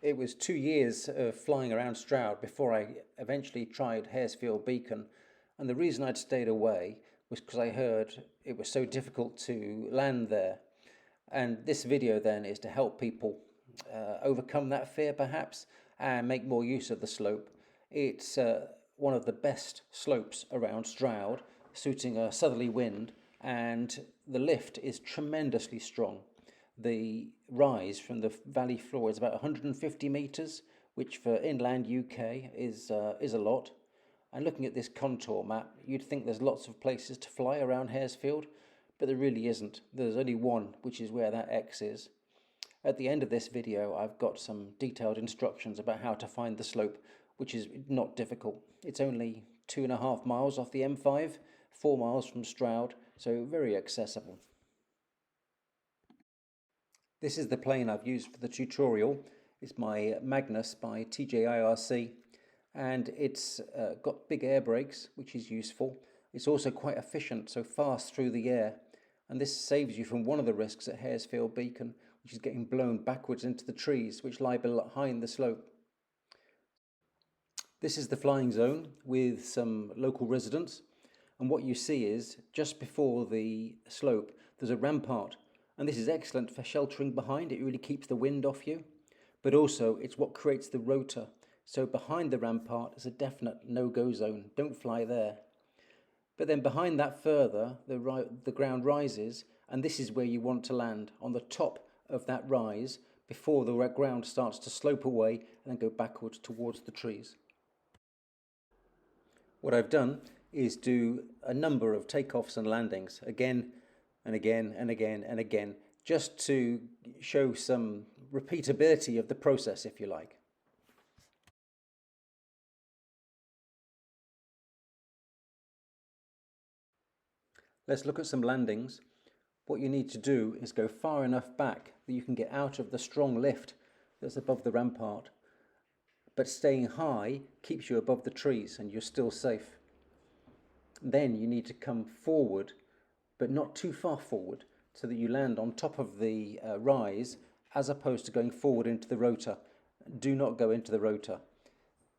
It was 2 years of flying around Stroud before I eventually tried Haresfield Beacon, and the reason I'd stayed away was because I heard it was so difficult to land there. And this video then is to help people overcome that fear perhaps and make more use of the slope. It's one of the best slopes around Stroud, suiting a southerly wind, and the lift is tremendously strong. The rise from the valley floor is about 150 metres, which for inland UK is a lot. And looking at this contour map, you'd think there's lots of places to fly around Haresfield, but there really isn't. There's only one, which is where that X is. At the end of this video, I've got some detailed instructions about how to find the slope, which is not difficult. It's only 2.5 miles off the M5, 4 miles from Stroud, so very accessible. This is the plane I've used for the tutorial. It's my Magnus by TJIRC, and it's got big air brakes, which is useful. It's also quite efficient, so fast through the air, and this saves you from one of the risks at Haresfield Beacon, which is getting blown backwards into the trees which lie behind the slope. This is the flying zone with some local residents, and what you see is just before the slope there's a rampart, and this is excellent for sheltering behind. It really keeps the wind off you, but also it's what creates the rotor. So behind the rampart is a definite no-go zone. Don't fly there. But then behind that further, the ground rises, and this is where you want to land, on the top of that rise, before the ground starts to slope away and then go backwards towards the trees. What I've done is do a number of takeoffs and landings, again and again and again and again, just to show some repeatability of the process, if you like. Let's look at some landings. What you need to do is go far enough back that you can get out of the strong lift that's above the rampart, but staying high keeps you above the trees and you're still safe. Then you need to come forward, but not too far forward, so that you land on top of the rise, as opposed to going forward into the rotor. Do not go into the rotor.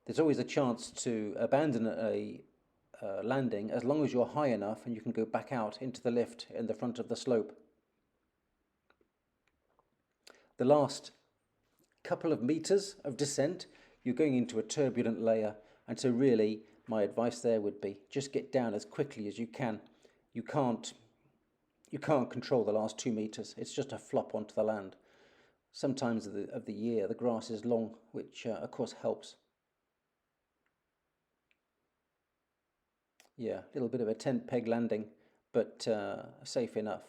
There's always a chance to abandon a landing as long as you're high enough and you can go back out into the lift in the front of the slope. The last couple of meters of descent, you're going into a turbulent layer, and so really my advice there would be just get down as quickly as you can. You can't control the last 2 meters. It's just a flop onto the land. Sometimes of the year the grass is long, which of course helps. Yeah, a little bit of a tent peg landing, but safe enough.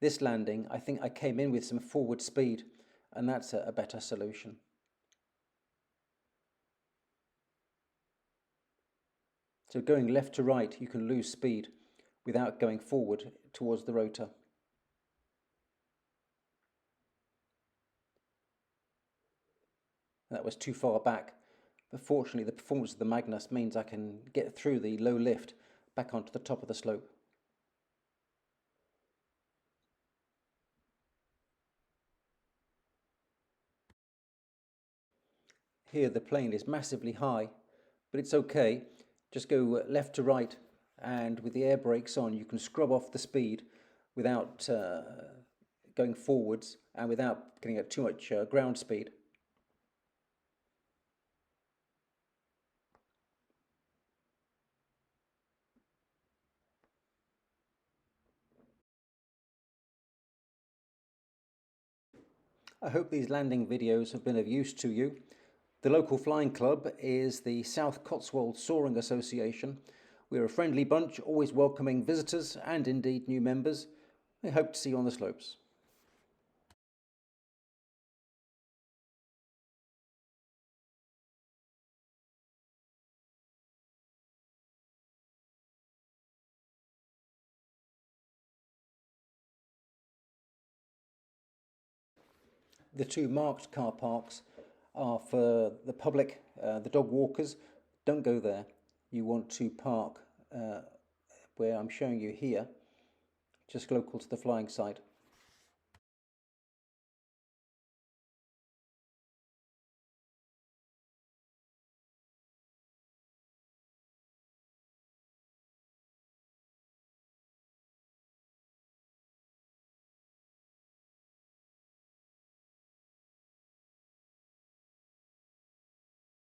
This landing, I think I came in with some forward speed, and that's a better solution. So going left to right, you can lose speed without going forward towards the rotor. That was too far back, but fortunately the performance of the Magnus means I can get through the low lift back onto the top of the slope. Here the plane is massively high, but it's okay. Just go left to right, and with the air brakes on you can scrub off the speed without going forwards and without getting up too much ground speed. I hope these landing videos have been of use to you. The local flying club is the South Cotswold Soaring Association. We're a friendly bunch, always welcoming visitors and indeed new members. We hope to see you on the slopes. The two marked car parks are for the public, the dog walkers. Don't go there. You want to park where I'm showing you here, just local to the flying site.